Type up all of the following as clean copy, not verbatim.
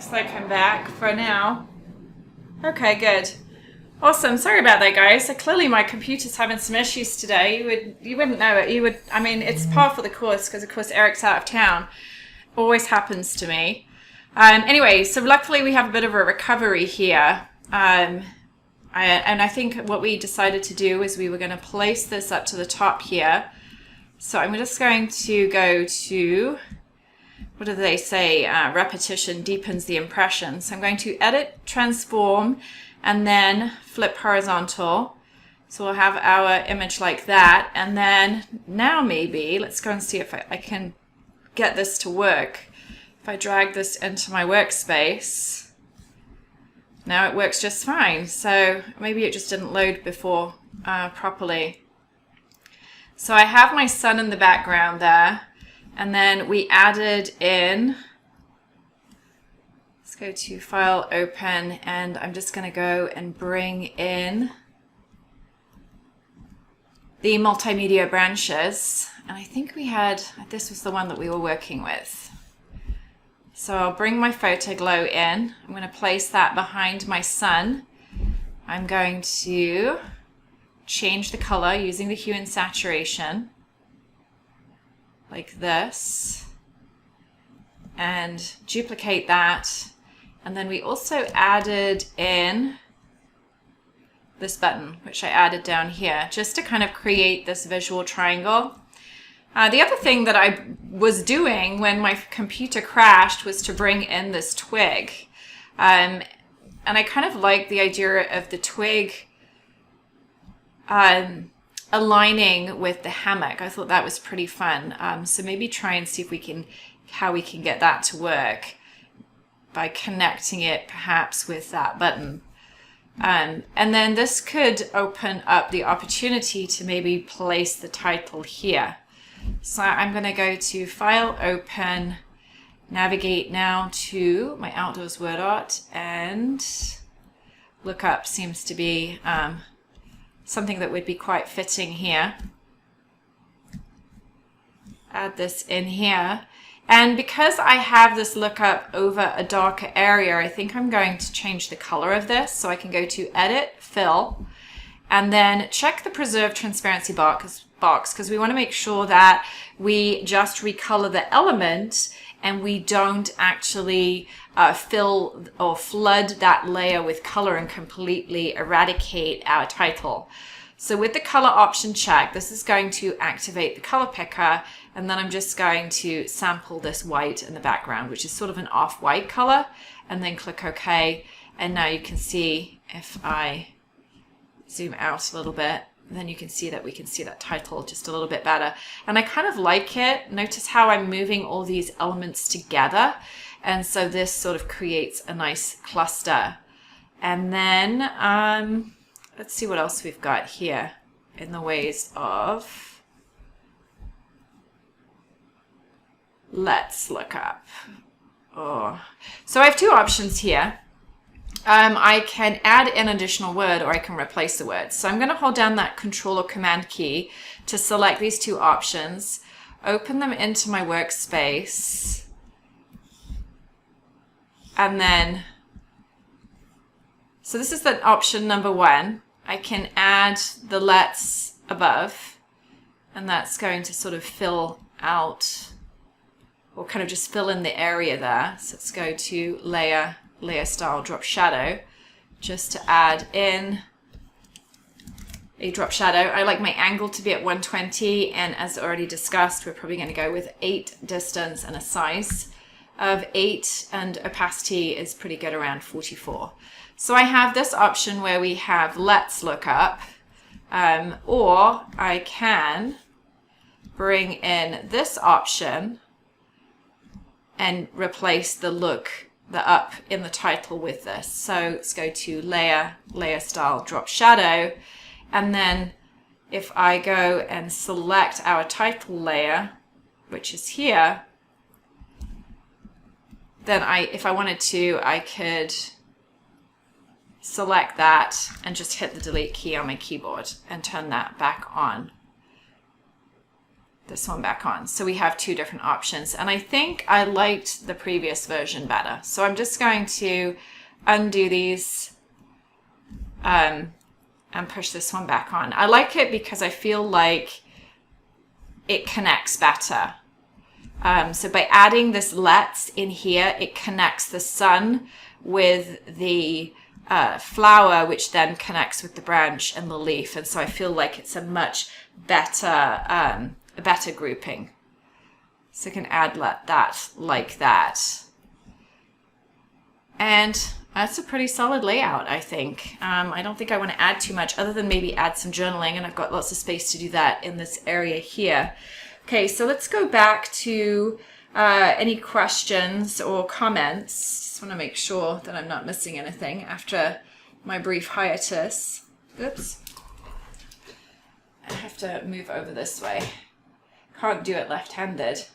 Looks like I'm back for now. Okay, good. Awesome. Sorry about that, guys. So clearly my computer's having some issues today. You wouldn't know it. I mean, it's par for the course because, of course, Eric's out of town. Always happens to me. Anyway, so luckily we have a bit of a recovery here. And I think what we decided to do is we were going to place this up to the top here. So I'm just going to go to, what do they say? Repetition deepens the impression. So I'm going to edit, transform, and then flip horizontal. So we'll have our image like that. And then now maybe, let's go and see if I can get this to work. If I drag this into my workspace, now it works just fine. So maybe it just didn't load before properly. So I have my sun in the background there. And then we added in, let's go to File, Open, and I'm just going to go and bring in the multimedia branches. And I think we had, this was the one that we were working with. So I'll bring my FotoGlow in. I'm going to place that behind my sun. I'm going to change the color using the hue and saturation, like this, and duplicate that. And then we also added in this button, which I added down here, just to kind of create this visual triangle. The other thing that I was doing when my computer crashed was to bring in this twig. And I kind of like the idea of the twig aligning with the hammock. I thought that was pretty fun. So maybe try and see if how we can get that to work by connecting it perhaps with that button. And then this could open up the opportunity to maybe place the title here. So I'm going to go to File, Open, navigate now to my Outdoors WordArt, and Lookup seems to be something that would be quite fitting here. Add this in here. And because I have this lookup over a darker area, I think I'm going to change the color of this. So I can go to Edit, Fill, and then check the Preserve Transparency box because we want to make sure that we just recolor the element and we don't actually fill or flood that layer with color and completely eradicate our title. So with the color option checked, this is going to activate the color picker, and then I'm just going to sample this white in the background, which is sort of an off-white color, and then click OK. And now you can see, if I zoom out a little bit, then you can see that we can see that title just a little bit better. And I kind of like it. Notice how I'm moving all these elements together. And so this sort of creates a nice cluster. And then let's see what else we've got here in the ways of, let's look up. So I have two options here. I can add an additional word or I can replace the word. So I'm going to hold down that Control or Command key to select these two options, open them into my workspace, and then, so this is the option number one. I can add the let's above, and that's going to sort of fill out or kind of just fill in the area there. So let's go to Layer, Layer Style, Drop Shadow, just to add in a drop shadow. I like my angle to be at 120, and as already discussed, we're probably going to go with 8 distance and a size of 8, and opacity is pretty good around 44. So I have this option where we have let's look up, or I can bring in this option and replace the up in the title with this. So let's go to Layer, Layer Style, Drop Shadow, and then if I go and select our title layer, which is here, then if I wanted to, I could select that and just hit the delete key on my keyboard and turn that back on. this one back on. So we have two different options, and I think I liked the previous version better. So I'm just going to undo these and push this one back on. I like it because I feel like it connects better. So by adding this let's in here, it connects the sun with the flower, which then connects with the branch and the leaf. And so I feel like it's a much better, grouping. So I can add that like that. And that's a pretty solid layout, I think. I don't think I want to add too much other than maybe add some journaling, and I've got lots of space to do that in this area here. Okay, so let's go back to any questions or comments. Just want to make sure that I'm not missing anything after my brief hiatus. Oops. I have to move over this way. Can't do it left-handed.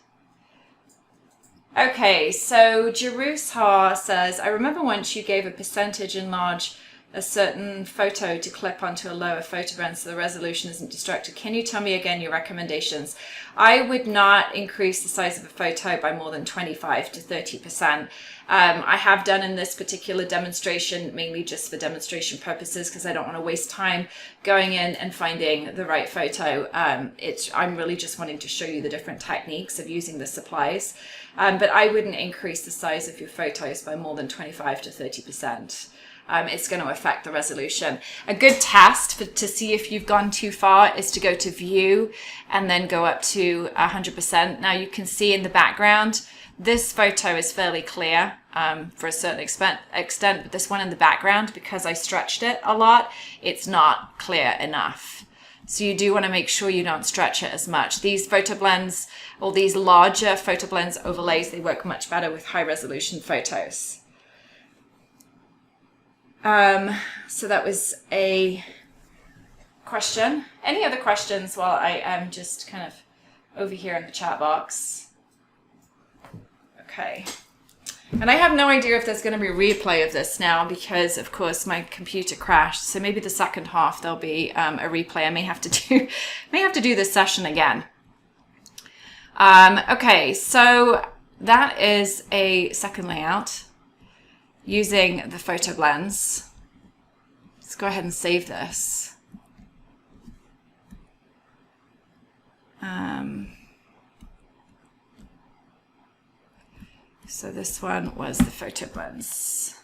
Okay, so Jerusha says, I remember once you gave a percentage enlarge a certain photo to clip onto a lower FotoBlendz so the resolution isn't distracted. Can you tell me again your recommendations? I would not increase the size of a photo by more than 25 to 30%. I have done in this particular demonstration, mainly just for demonstration purposes, because I don't want to waste time going in and finding the right photo. I'm really just wanting to show you the different techniques of using the supplies. But I wouldn't increase the size of your photos by more than 25 to 30%. It's going to affect the resolution. A good test to see if you've gone too far is to go to view and then go up to 100%. Now you can see in the background, this photo is fairly clear for a certain extent, but this one in the background, because I stretched it a lot, it's not clear enough. So you do want to make sure you don't stretch it as much. These FotoBlendz, or these larger FotoBlendz overlays, they work much better with high resolution photos. So that was a question. Any other questions while I am just kind of over here in the chat box? Okay. And I have no idea if there's going to be a replay of this now because, of course, my computer crashed. So maybe the second half there'll be a replay. I may have to do this session again. Okay, so that is a second layout using the FotoBlendz. Let's go ahead and save this. So this one was the FotoBlendz.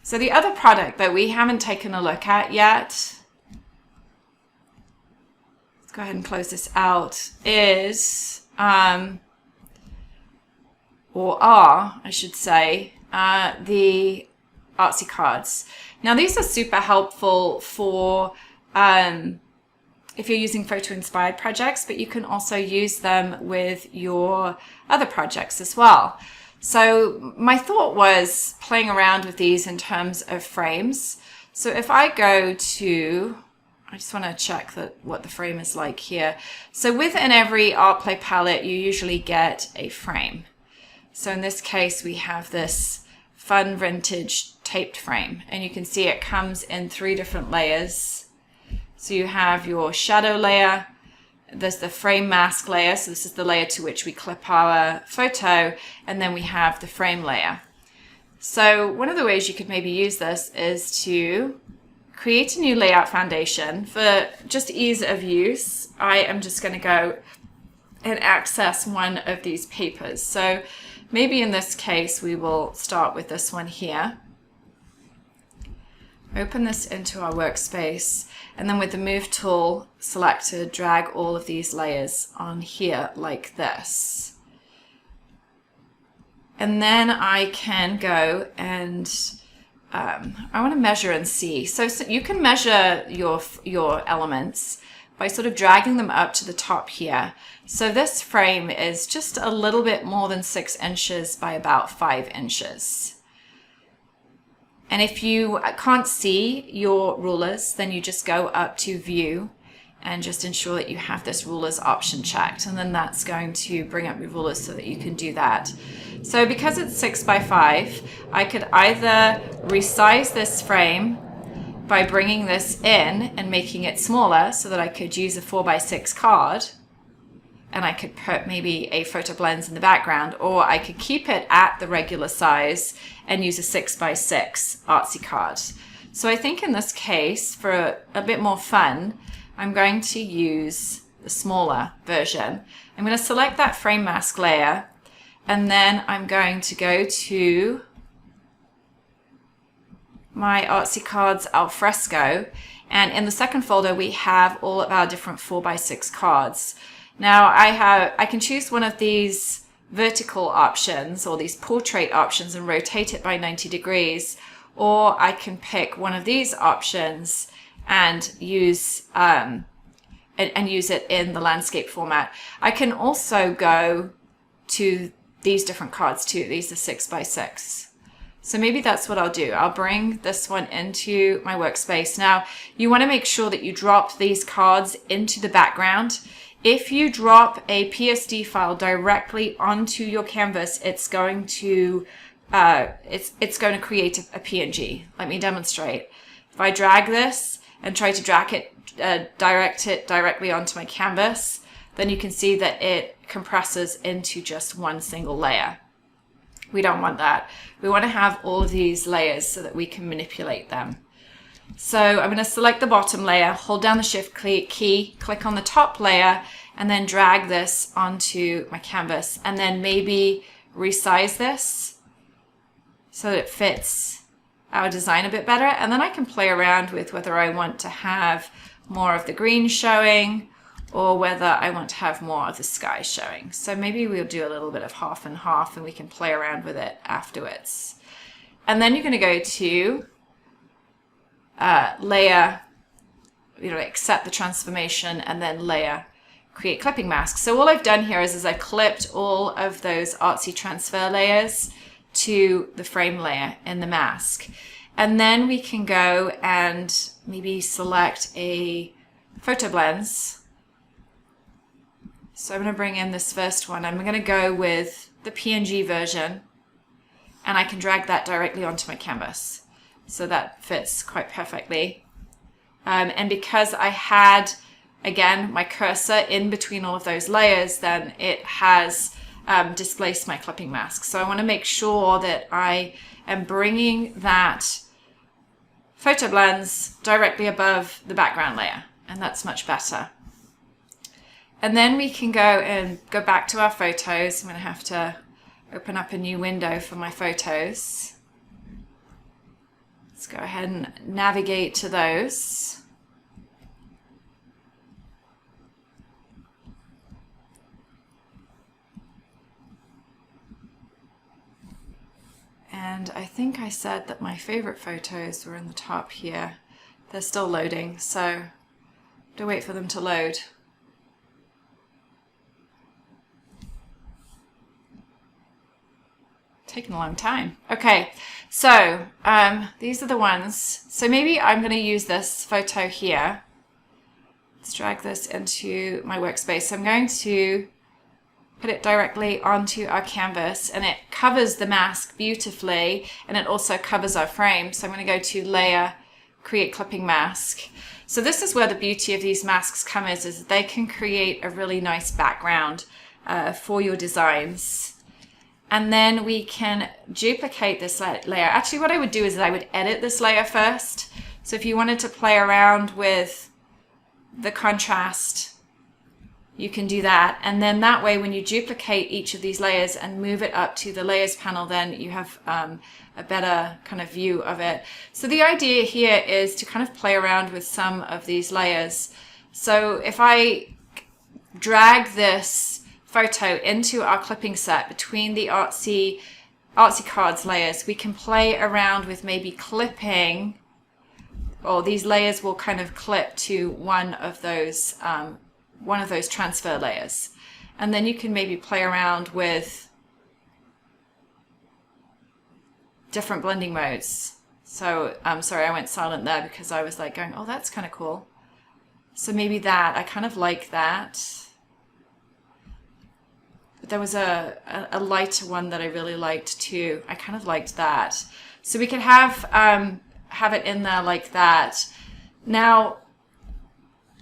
So the other product that we haven't taken a look at yet, let's go ahead and close this out, is, I should say, the Artsy Cards. Now these are super helpful for if you're using photo-inspired projects, but you can also use them with your other projects as well. So my thought was playing around with these in terms of frames. So if I go to, I just want to check what the frame is like here. So within every ArtPlay palette, you usually get a frame. So in this case, we have this fun vintage taped frame, and you can see it comes in 3 different layers. So you have your shadow layer, there's the frame mask layer, so this is the layer to which we clip our photo, and then we have the frame layer. So one of the ways you could maybe use this is to create a new layout foundation. For just ease of use, I am just going to go and access one of these papers. So maybe in this case, we will start with this one here. Open this into our workspace, and then with the move tool selected, drag all of these layers on here like this. And then I can go and I want to measure and see. So you can measure your elements by sort of dragging them up to the top here. So this frame is just a little bit more than 6 inches by about 5 inches. And if you can't see your rulers, then you just go up to view and just ensure that you have this rulers option checked. And then that's going to bring up your rulers so that you can do that. So because it's 6 by 5, I could either resize this frame by bringing this in and making it smaller so that I could use a 4x6 card, and I could put maybe a FotoBlendz in the background, or I could keep it at the regular size and use a 6x6 Artsy Cards. So I think in this case, for a bit more fun, I'm going to use the smaller version. I'm going to select that frame mask layer, and then I'm going to go to my ArtsyKardz Alfresco, and in the second folder we have all of our different 4x6 cards. Now I can choose one of these vertical options or these portrait options and rotate it by 90 degrees, or I can pick one of these options and use it in the landscape format. I can also go to these different cards too. These are 6x6. So maybe that's what I'll do. I'll bring this one into my workspace. Now, you want to make sure that you drop these cards into the background. If you drop a PSD file directly onto your canvas, it's going to create a PNG. Let me demonstrate. If I drag this and try to direct it directly onto my canvas, then you can see that it compresses into just one single layer. We don't want that. We want to have all of these layers so that we can manipulate them. So I'm going to select the bottom layer, hold down the Shift key, click on the top layer, and then drag this onto my canvas, and then maybe resize this so that it fits our design a bit better. And then I can play around with whether I want to have more of the green showing or whether I want to have more of the sky showing. So maybe we'll do a little bit of half and half, and we can play around with it afterwards. And then you're going to go to layer, accept the transformation, and then layer, create clipping masks. So all I've done here is I clipped all of those artsy transfer layers to the frame layer in the mask. And then we can go and maybe select a FotoBlendz. So I'm going to bring in this first one. I'm going to go with the PNG version, and I can drag that directly onto my canvas. So that fits quite perfectly. And because I had, again, my cursor in between all of those layers, then it has displaced my clipping mask. So I want to make sure that I am bringing that FotoBlendz directly above the background layer, and that's much better. And then we can go back to our photos. I'm going to have to open up a new window for my photos. Let's go ahead and navigate to those. And I think I said that my favorite photos were in the top here. They're still loading, so I have to wait for them to load. Taking a long time. Okay, so these are the ones. So maybe I'm going to use this photo here. Let's drag this into my workspace. So I'm going to put it directly onto our canvas, and it covers the mask beautifully, and it also covers our frame. So I'm going to go to Layer, Create Clipping Mask. So this is where the beauty of these masks come is they can create a really nice background for your designs. And then we can duplicate this layer. Actually, what I would do is I would edit this layer first. So if you wanted to play around with the contrast, you can do that. And then that way, when you duplicate each of these layers and move it up to the layers panel, then you have a better kind of view of it. So the idea here is to kind of play around with some of these layers. So if I drag this photo into our clipping set between the ArtsyKardz layers, we can play around with maybe clipping, or these layers will kind of clip to one of those transfer layers. And then you can maybe play around with different blending modes. So I'm sorry, I went silent there because I was like going, oh, that's kind of cool. So maybe that, I kind of like that. There was a lighter one that I really liked too. I kind of liked that. So we could have have it in there like that. Now,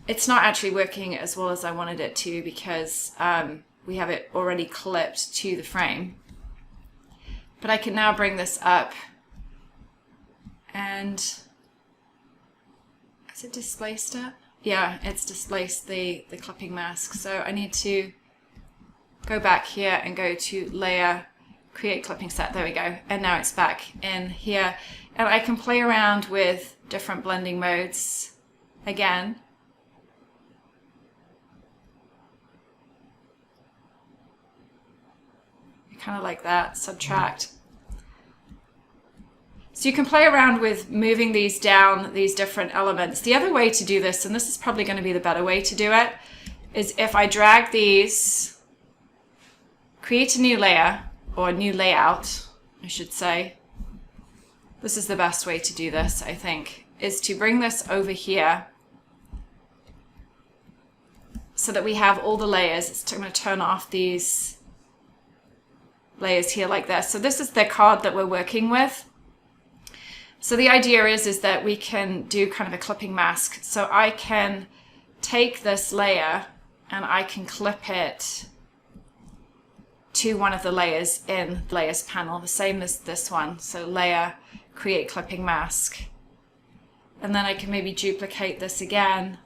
it's not actually working as well as I wanted it to because we have it already clipped to the frame. But I can now bring this up and has it displaced it? Yeah, it's displaced the clipping mask. So I need to go back here and go to Layer, Create Clipping Set. There we go. And now it's back in here. And I can play around with different blending modes again. Kind of like that, subtract. So you can play around with moving these down, these different elements. The other way to do this, and this is probably going to be the better way to do it, is if I drag these, create a new layer, or a new layout, I should say. This is the best way to do this, I think, is to bring this over here so that we have all the layers. I'm going to turn off these layers here like this. So this is the card that we're working with. So the idea is that we can do kind of a clipping mask. So I can take this layer and I can clip it to one of the layers in the layers panel, the same as this one. So Layer, Create Clipping Mask. And then I can maybe duplicate this again.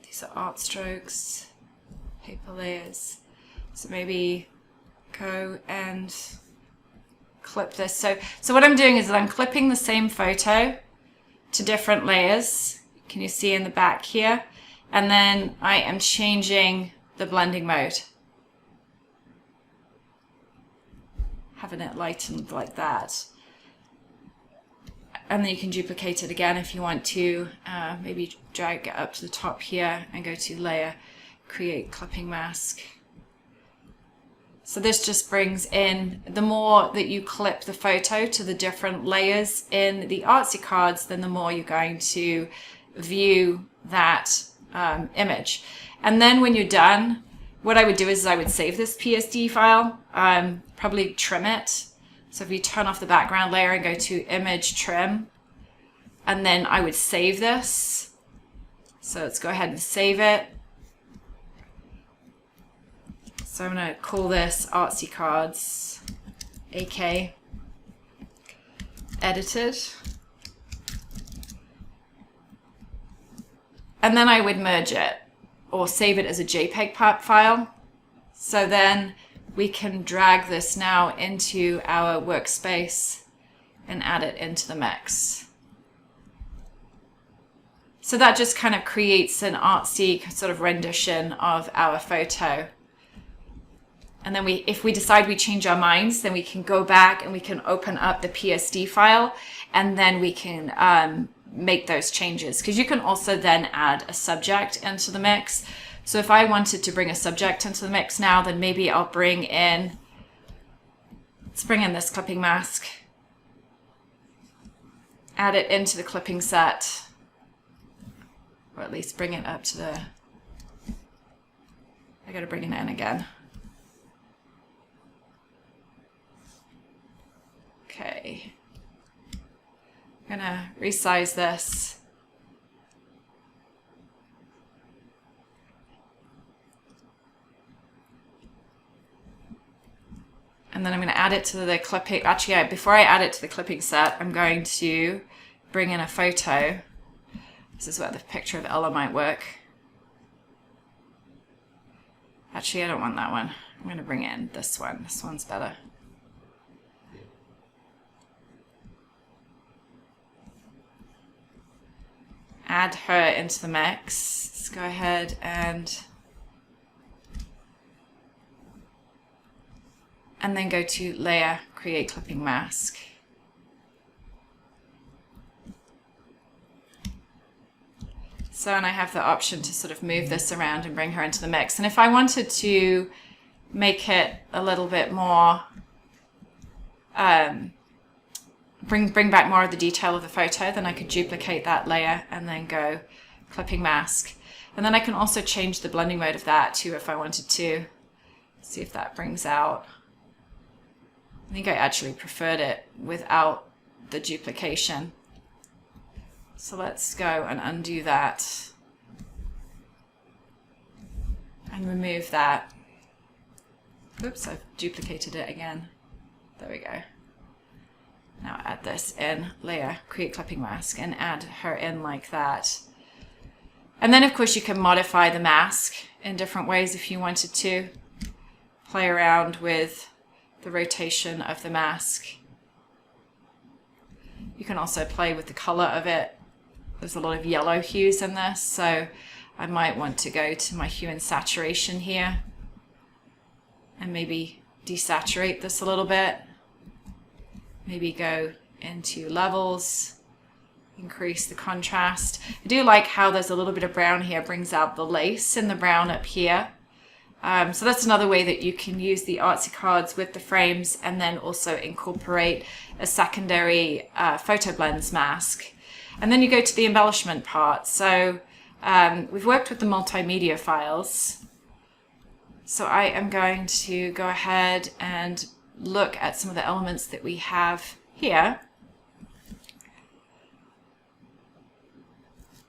These are art strokes. Paper layers. So maybe go and clip this. So what I'm doing is that I'm clipping the same photo to different layers. Can you see in the back here? And then I am changing the blending mode. Having it lightened like that. And then you can duplicate it again if you want to. Maybe drag it up to the top here and go to Layer, Create Clipping Mask. So this just brings in, the more that you clip the photo to the different layers in the Artsy Cards, then the more you're going to view that image. And then when you're done, what I would do is I would save this PSD file, probably trim it. So if you turn off the background layer and go to Image, Trim, and then I would save this. So let's go ahead and save it. So I'm going to call this Artsy Cards, AK, edited. And then I would merge it or save it as a JPEG file. So then we can drag this now into our workspace and add it into the mix. So that just kind of creates an artsy sort of rendition of our photo. And then if we decide we change our minds, then we can go back and we can open up the PSD file and then we can make those changes. Because you can also then add a subject into the mix. So if I wanted to bring a subject into the mix now, then maybe I'll bring in, let's bring in this clipping mask, add it into the clipping set, or at least bring it up to the, I gotta bring it in again. Okay, I'm gonna resize this. And then I'm going to add it to the clipping. Actually, before I add it to the clipping set, I'm going to bring in a photo. This is where the picture of Ella might work. Actually, I don't want that one. I'm going to bring in this one. This one's better. Add her into the mix. Let's go ahead and then go to Layer, Create Clipping Mask. So, and I have the option to sort of move this around and bring her into the mix. And if I wanted to make it a little bit more, bring back more of the detail of the photo, then I could duplicate that layer and then go Clipping Mask. And then I can also change the blending mode of that too if I wanted to. See if that brings out I think I actually preferred it without the duplication. So let's go and undo that and remove that. Oops, I've duplicated it again. There we go. Now add this in, layer, create clipping mask, and add her in like that. And then of course you can modify the mask in different ways if you wanted to. Play around with the rotation of the mask. You can also play with the color of it. There's a lot of yellow hues in this, so I might want to go to my hue and saturation here and maybe desaturate this a little bit. Maybe go into levels, increase the contrast. I do like how there's a little bit of brown here, brings out the lace in the brown up here. So that's another way that you can use the Artsy cards with the frames and then also incorporate a secondary FotoBlendz mask. And then you go to the embellishment part. So we've worked with the multimedia files. So I am going to go ahead and look at some of the elements that we have here.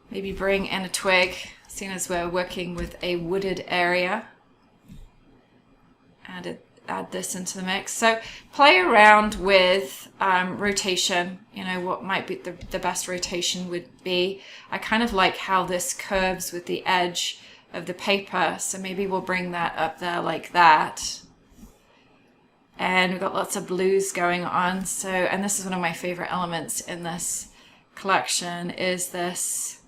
Maybe bring in a twig, seeing as we're working with a wooded area. Add this into the mix. So play around with rotation, you know, what might be the best rotation would be. I kind of like how this curves with the edge of the paper, so maybe we'll bring that up there like that. And we've got lots of blues going on. So, and this is one of my favorite elements in this collection, is this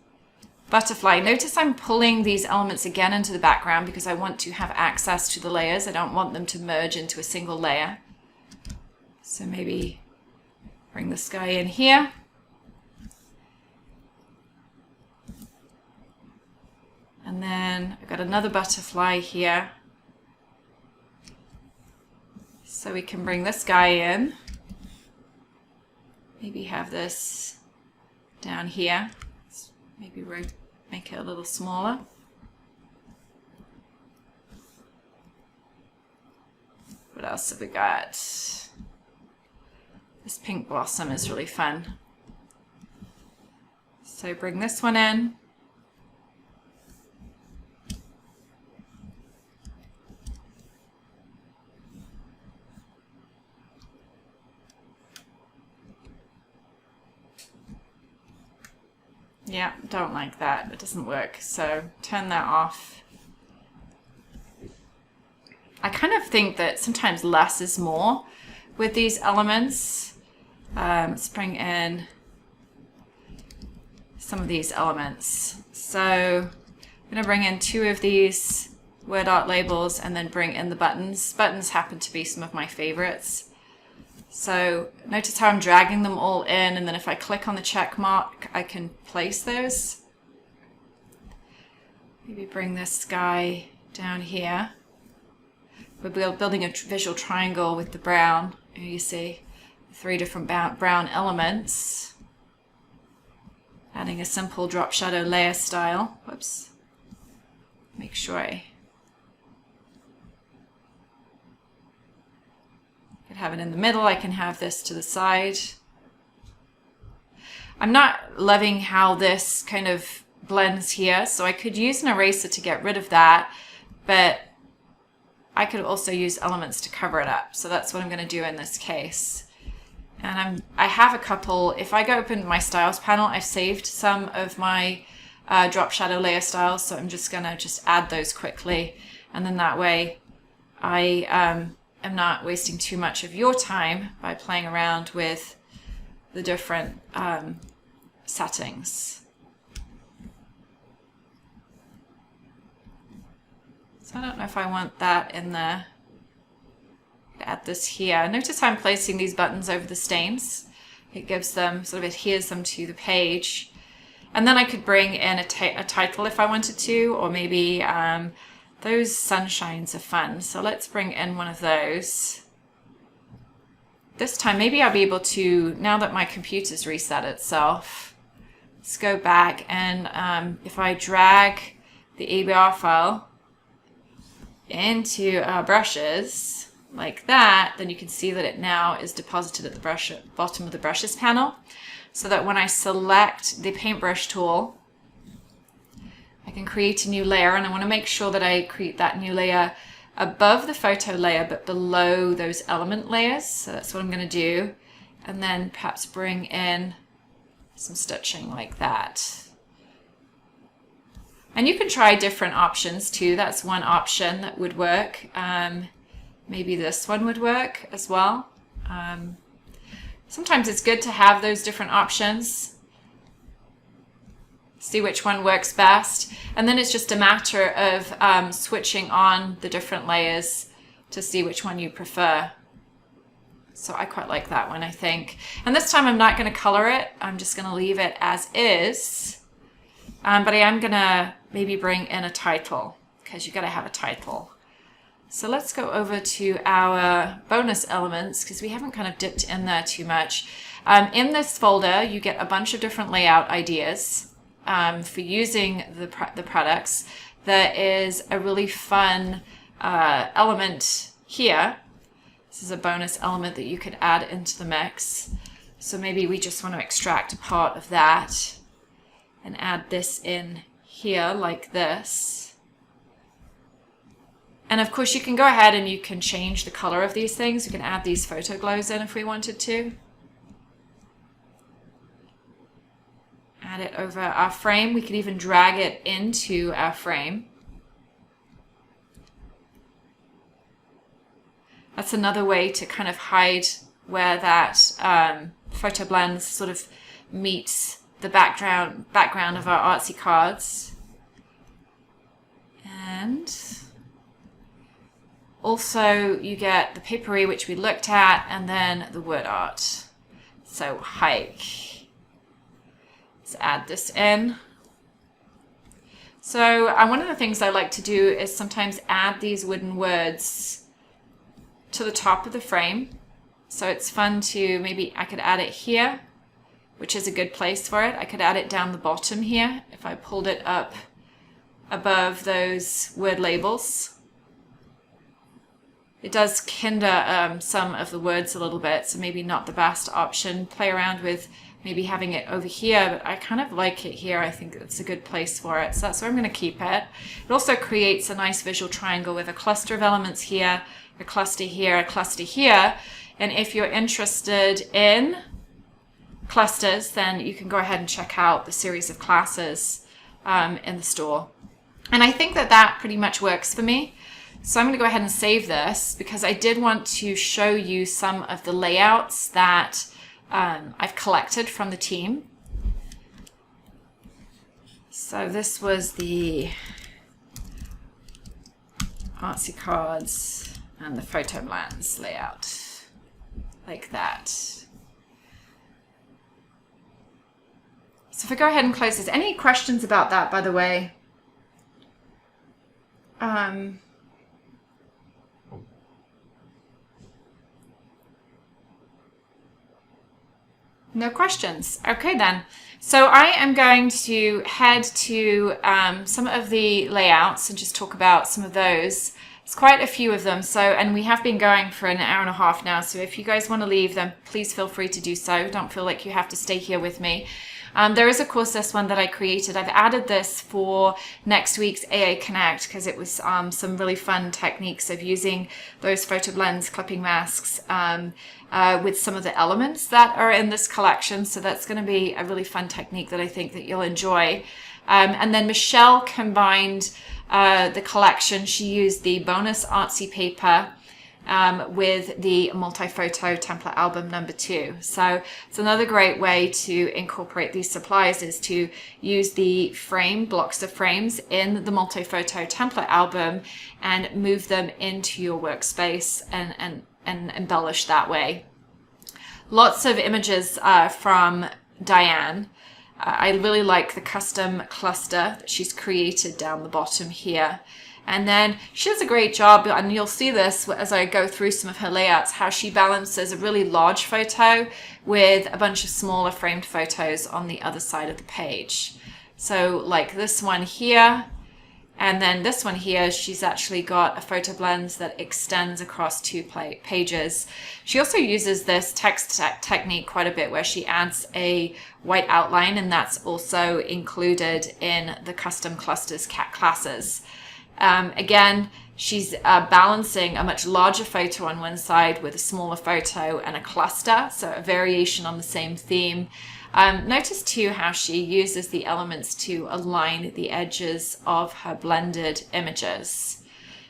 butterfly. Notice I'm pulling these elements again into the background because I want to have access to the layers. I don't want them to merge into a single layer. So maybe bring this guy in here. And then I've got another butterfly here. So we can bring this guy in. Maybe have this down here. Maybe make it a little smaller. What else have we got? This pink blossom is really fun. So bring this one in. Yeah, don't like that. It doesn't work. So turn that off. I kind of think that sometimes less is more with these elements. Let's bring in some of these elements. So I'm going to bring in 2 of these WordArt labels and then bring in the buttons. Buttons happen to be some of my favorites. So notice how I'm dragging them all in, and then if I click on the check mark, I can place those. Maybe bring this guy down here. We're building a visual triangle with the brown. Here you see 3 different brown elements. Adding a simple drop shadow layer style. Whoops. Make sure I could have it in the middle. I can have this to the side. I'm not loving how this kind of blends here, so I could use an eraser to get rid of that, but I could also use elements to cover it up. So that's what I'm going to do in this case. And I have a couple. If I go open my styles panel, I've saved some of my drop shadow layer styles, so I'm just going to add those quickly, and then that way I am not wasting too much of your time by playing around with the different settings. So I don't know if I want that in there. Add this here. Notice how I'm placing these buttons over the stains. It gives them, sort of adheres them to the page. And then I could bring in a title if I wanted to, or maybe those sunshines are fun. So let's bring in one of those. This time maybe I'll be able to, now that my computer's reset itself, let's go back and if I drag the ABR file into our brushes, like that, then you can see that it now is deposited at the bottom of the brushes panel, so that when I select the paintbrush tool, I can create a new layer, and I want to make sure that I create that new layer above the photo layer but below those element layers. So that's what I'm going to do, and then perhaps bring in some stitching like that. And you can try different options too. That's one option that would work. Maybe this one would work as well. Sometimes it's good to have those different options. See which one works best. And then it's just a matter of switching on the different layers to see which one you prefer. So I quite like that one, I think. And this time I'm not going to color it. I'm just going to leave it as is. But I am going to maybe bring in a title, because you've got to have a title. So let's go over to our bonus elements, because we haven't kind of dipped in there too much. In this folder, you get a bunch of different layout ideas for using the products. There is a really fun element here. This is a bonus element that you could add into the mix. So maybe we just want to extract a part of that and add this in here like this. And of course you can go ahead and you can change the color of these things. We can add these FotoGlows in if we wanted to. Add it over our frame. We could even drag it into our frame. That's another way to kind of hide where that FotoBlendz sort of meets the background of our Artsy cards. And also you get the papery, which we looked at, and then the WordART. So hike. Let's add this in. So one of the things I like to do is sometimes add these wooden words to the top of the frame. So it's fun to, maybe I could add it here, which is a good place for it. I could add it down the bottom here if I pulled it up above those word labels. It does hinder some of the words a little bit, so maybe not the best option. Play around with maybe having it over here, but I kind of like it here. I think it's a good place for it, so that's where I'm going to keep it. It also creates a nice visual triangle with a cluster of elements here, a cluster here, a cluster here. And if you're interested in clusters, then you can go ahead and check out the series of classes in the store. And I think that that pretty much works for me. So I'm going to go ahead and save this, because I did want to show you some of the layouts that I've collected from the team. So this was the ArtsyKardz and the FotoBlendz layout, like that. So if I go ahead and close this, any questions about that, by the way? No questions. Okay then. So I am going to head to some of the layouts and just talk about some of those. There's quite a few of them. So, and we have been going for an hour and a half now. So if you guys want to leave, then please feel free to do so. Don't feel like you have to stay here with me. There is, of course, this one that I created. I've added this for next week's AA Connect because it was some really fun techniques of using those FotoBlendz Clipping Masks with some of the elements that are in this collection. So that's going to be a really fun technique that I think that you'll enjoy. And then Michelle combined the collection. She used the bonus Artsy paper with the multi-photo template album #2. So it's another great way to incorporate these supplies is to use the frame, blocks of frames in the multi-photo template album and move them into your workspace and embellish that way. Lots of images from Diane. I really like the custom cluster that she's created down the bottom here. And then she does a great job, and you'll see this as I go through some of her layouts, how she balances a really large photo with a bunch of smaller framed photos on the other side of the page. So like this one here, And then this one here, she's actually got a FotoBlendz that extends across 2 pages. She also uses this text technique quite a bit, where she adds a white outline, and that's also included in the custom clusters classes. Again, she's balancing a much larger photo on one side with a smaller photo and a cluster, so a variation on the same theme. Notice too how she uses the elements to align the edges of her blended images.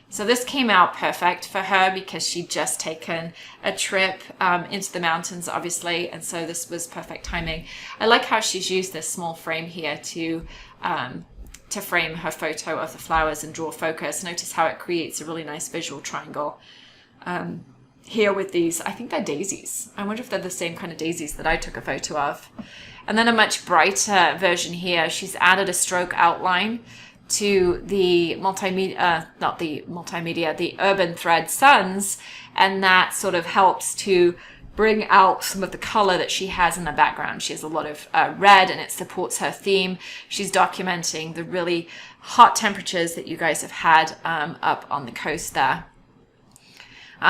So this came out perfect for her because she'd just taken a trip into the mountains, obviously, and so this was perfect timing. I like how she's used this small frame here to frame her photo of the flowers and draw focus. Notice how it creates a really nice visual triangle. Here with these, I think they're daisies. I wonder if they're the same kind of daisies that I took a photo of. And then a much brighter version here. She's added a stroke outline to the the Urban Thread Suns, and that sort of helps to bring out some of the color that she has in the background. She has a lot of red, and it supports her theme. She's documenting the really hot temperatures that you guys have had up on the coast there.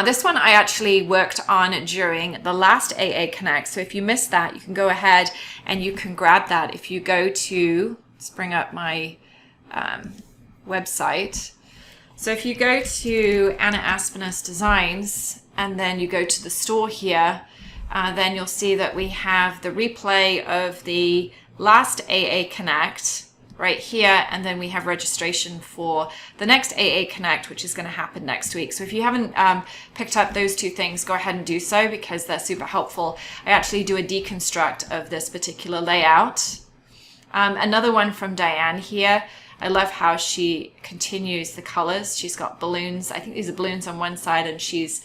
This one I actually worked on during the last AA Connect, so if you missed that, you can go ahead and you can grab that. If you go to, let's bring up my website. So if you go to Anna Aspinus Designs and then you go to the store here, then you'll see that we have the replay of the last AA Connect right here, and then we have registration for the next AA Connect, which is going to happen next week. So if you haven't picked up those two things, go ahead and do so because they're super helpful. I actually do a deconstruct of this particular layout. Another one from Diane here. I love how she continues the colors. She's got balloons. I think these are balloons on one side, and she's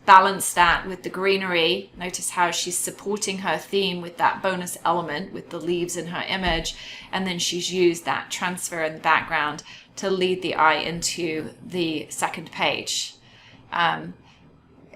balanced that with the greenery. Notice how she's supporting her theme with that bonus element with the leaves in her image, and then she's used that transfer in the background to lead the eye into the second page.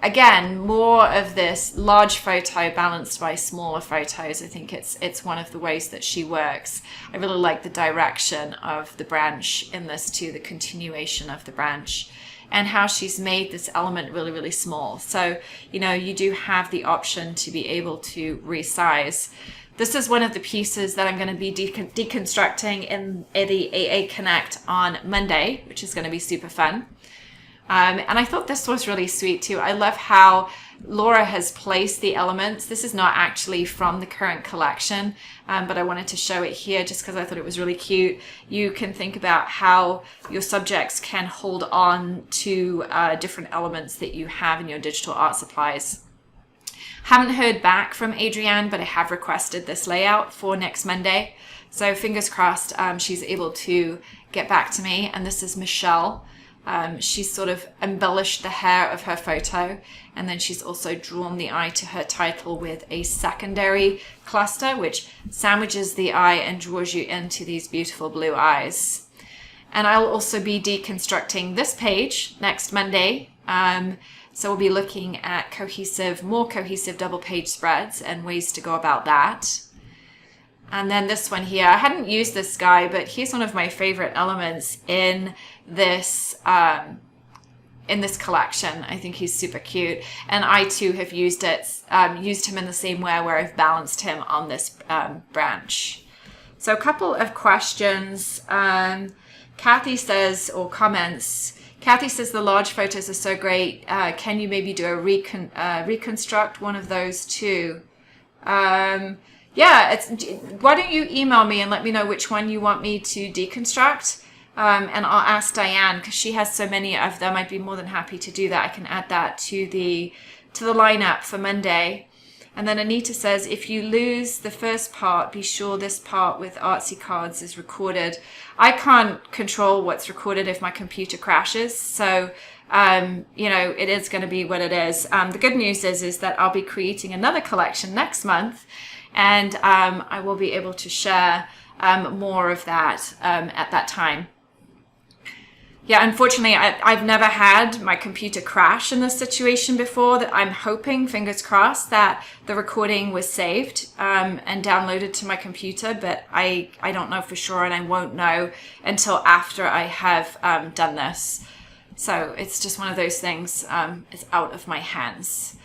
Again, more of this large photo balanced by smaller photos. I think it's one of the ways that she works. I really like the direction of the branch in this too, the continuation of the branch, and how she's made this element really, really small. So, you know, you do have the option to be able to resize. This is one of the pieces that I'm going to be deconstructing in the AA Connect on Monday, which is going to be super fun. And I thought this was really sweet too. I love how Laura has placed the elements. This is not actually from the current collection, but I wanted to show it here just because I thought it was really cute. You can think about how your subjects can hold on to different elements that you have in your digital art supplies. Haven't heard back from Adrienne, but I have requested this layout for next Monday. So fingers crossed she's able to get back to me. And this is Michelle. She's sort of embellished the hair of her photo, and then she's also drawn the eye to her title with a secondary cluster which sandwiches the eye and draws you into these beautiful blue eyes. And I'll also be deconstructing this page next Monday, so we'll be looking at more cohesive double page spreads and ways to go about that. And then this one here, I hadn't used this guy, but he's one of my favorite elements in this collection. I think he's super cute, and I too have used him in the same way where I've balanced him on this branch. So a couple of questions. Kathy says, or comments. Kathy says the large photos are so great. Can you maybe do a reconstruct one of those too? Yeah, why don't you email me and let me know which one you want me to deconstruct, and I'll ask Diane because she has so many of them. I'd be more than happy to do that. I can add that to the lineup for Monday. And then Anita says, if you lose the first part, be sure this part with ArtsyKardz is recorded. I can't control what's recorded if my computer crashes, so you know, it is going to be what it is. The good news is that I'll be creating another collection next month, and I will be able to share more of that at that time. Yeah, unfortunately, I've never had my computer crash in this situation before. That I'm hoping, fingers crossed, that the recording was saved and downloaded to my computer, but I don't know for sure, and I won't know until after I have done this. So it's just one of those things, it's out of my hands.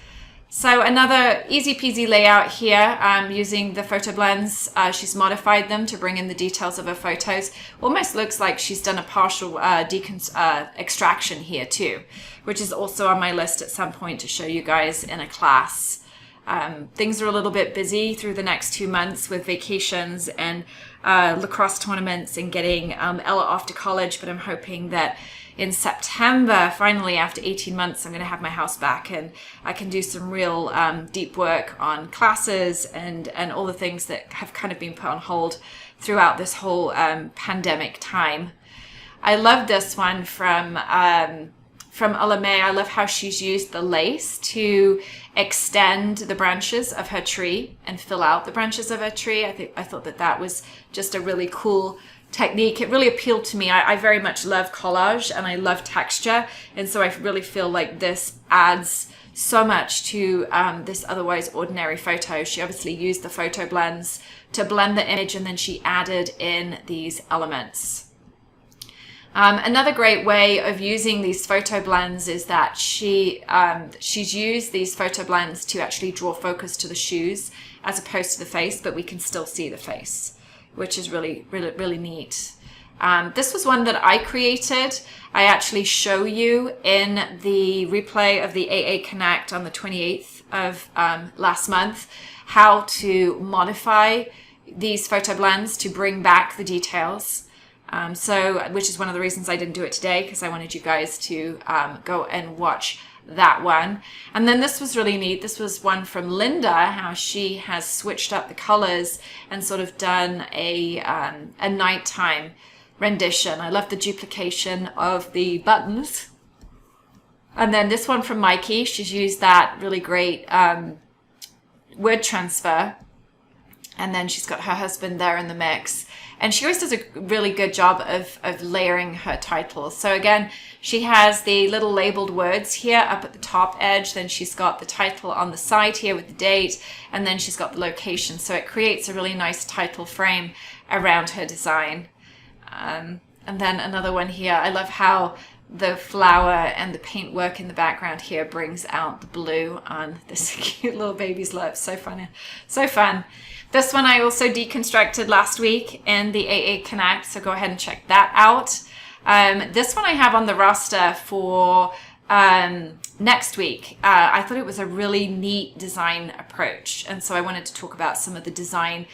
So another easy peasy layout here, using the FotoBlendz. She's modified them to bring in the details of her photos. Almost looks like she's done a partial extraction here too, which is also on my list at some point to show you guys in a class. Things are a little bit busy through the next 2 months with vacations and lacrosse tournaments and getting Ella off to college, but I'm hoping that in September, finally, after 18 months, I'm going to have my house back and I can do some real deep work on classes and all the things that have kind of been put on hold throughout this whole pandemic time. I love this one from Ella May. I love how she's used the lace to extend the branches of her tree and fill out the branches of her tree. I thought that was just a really cool technique. It really appealed to me. I very much love collage and I love texture, and so I really feel like this adds so much to this otherwise ordinary photo. She obviously used the FotoBlendz to blend the image, and then she added in these elements. Another great way of using these FotoBlendz is that she's used these FotoBlendz to actually draw focus to the shoes as opposed to the face, but we can still see the face, which is really, really, really neat. This was one that I created. I actually show you in the replay of the AA Connect on the 28th of last month how to modify these FotoBlendz to bring back the details. Which is one of the reasons I didn't do it today, because I wanted you guys to go and watch that one. And then this was really neat. This was one from Linda, how she has switched up the colors and sort of done a nighttime rendition. I love the duplication of the buttons. And then this one from Mikey, she's used that really great word transfer. And then she's got her husband there in the mix. And she always does a really good job of layering her titles. So again, she has the little labeled words here up at the top edge. Then she's got the title on the side here with the date. And then she's got the location. So it creates a really nice title frame around her design. And then another one here. I love how the flower and the paint work in the background here brings out the blue on this cute little baby's lips. So fun. So fun. This one I also deconstructed last week in the AA Connect, so go ahead and check that out. This one I have on the roster for next week. I thought it was a really neat design approach, and so I wanted to talk about some of the design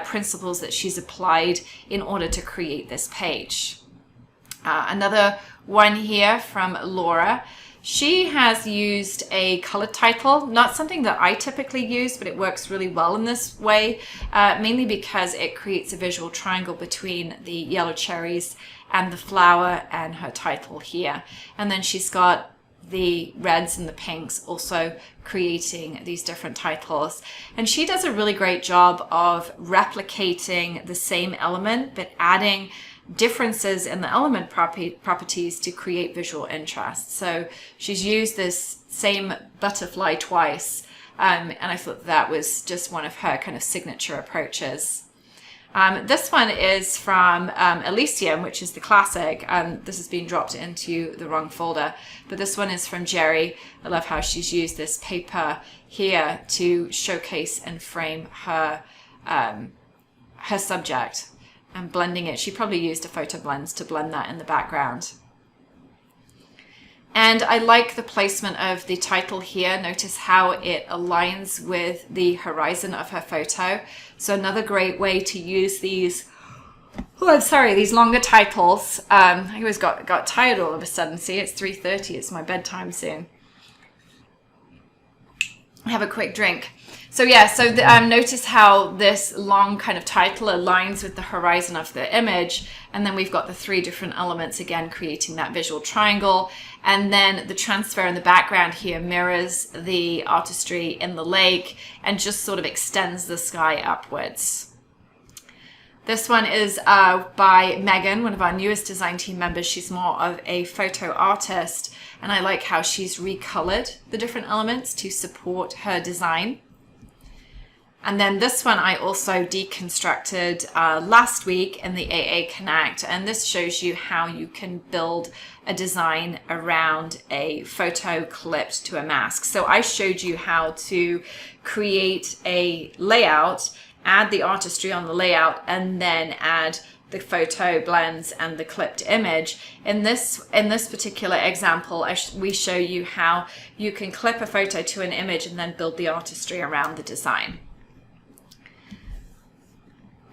principles that she's applied in order to create this page. Another one here from Laura. She has used a colored title, not something that I typically use, but it works really well in this way, mainly because it creates a visual triangle between the yellow cherries and the flower and her title here. And then she's got the reds and the pinks also creating these different titles. And she does a really great job of replicating the same element, but adding differences in the element properties to create visual interest. So she's used this same butterfly twice, and I thought that was just one of her kind of signature approaches. This one is from Elysium, which is the classic. This has been dropped into the wrong folder, but this one is from Jerry. I love how she's used this paper here to showcase and frame her her subject. And blending it. She probably used a FotoBlendz to blend that in the background. And I like the placement of the title here. Notice how it aligns with the horizon of her photo. So another great way to use these, these longer titles. I always got tired all of a sudden. See, it's 3:30, it's my bedtime soon. Have a quick drink. So yeah, so notice how this long kind of title aligns with the horizon of the image, and then we've got the three different elements again creating that visual triangle, and then the transfer in the background here mirrors the artistry in the lake and just sort of extends the sky upwards. This one is by Megan, one of our newest design team members. She's more of a photo artist, and I like how she's recolored the different elements to support her design. And then this one I also deconstructed last week in the AA Connect, and this shows you how you can build a design around a photo clipped to a mask. So I showed you how to create a layout, add the artistry on the layout, and then add the FotoBlendz and the clipped image. In this particular example, we show you how you can clip a photo to an image and then build the artistry around the design.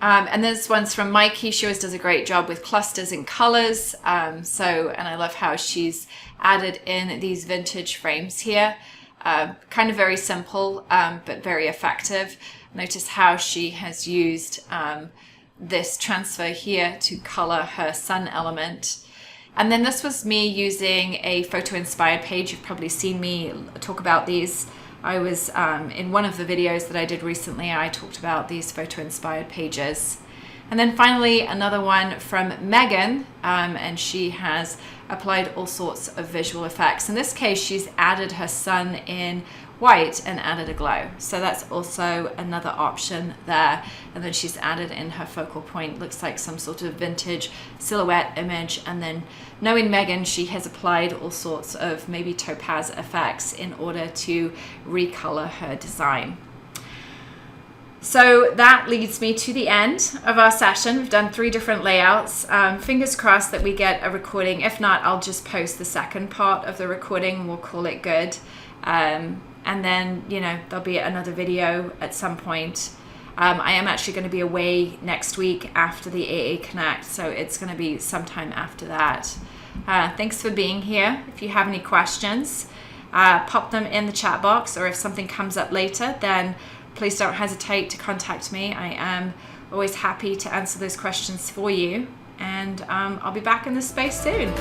And this one's from Mikey. She always does a great job with clusters and colors. And I love how she's added in these vintage frames here. Kind of very simple, but very effective. Notice how she has used this transfer here to color her sun element. And then this was me using a photo inspired page. You've probably seen me talk about these. I was in one of the videos that I did recently, I talked about these photo inspired pages. And then finally another one from Megan, and she has applied all sorts of visual effects. In this case, she's added her sun in white and added a glow. So that's also another option there. And then she's added in her focal point, looks like some sort of vintage silhouette image. And then knowing Megan, she has applied all sorts of maybe topaz effects in order to recolor her design. So that leads me to the end of our session. We've done 3 different layouts. Fingers crossed that we get a recording. If not, I'll just post the second part of the recording and we'll call it good. And then, you know, there'll be another video at some point. I am actually going to be away next week after the AA Connect, so it's going to be sometime after that. Thanks for being here. If you have any questions, pop them in the chat box, or if something comes up later, then please don't hesitate to contact me. I am always happy to answer those questions for you, and I'll be back in this space soon.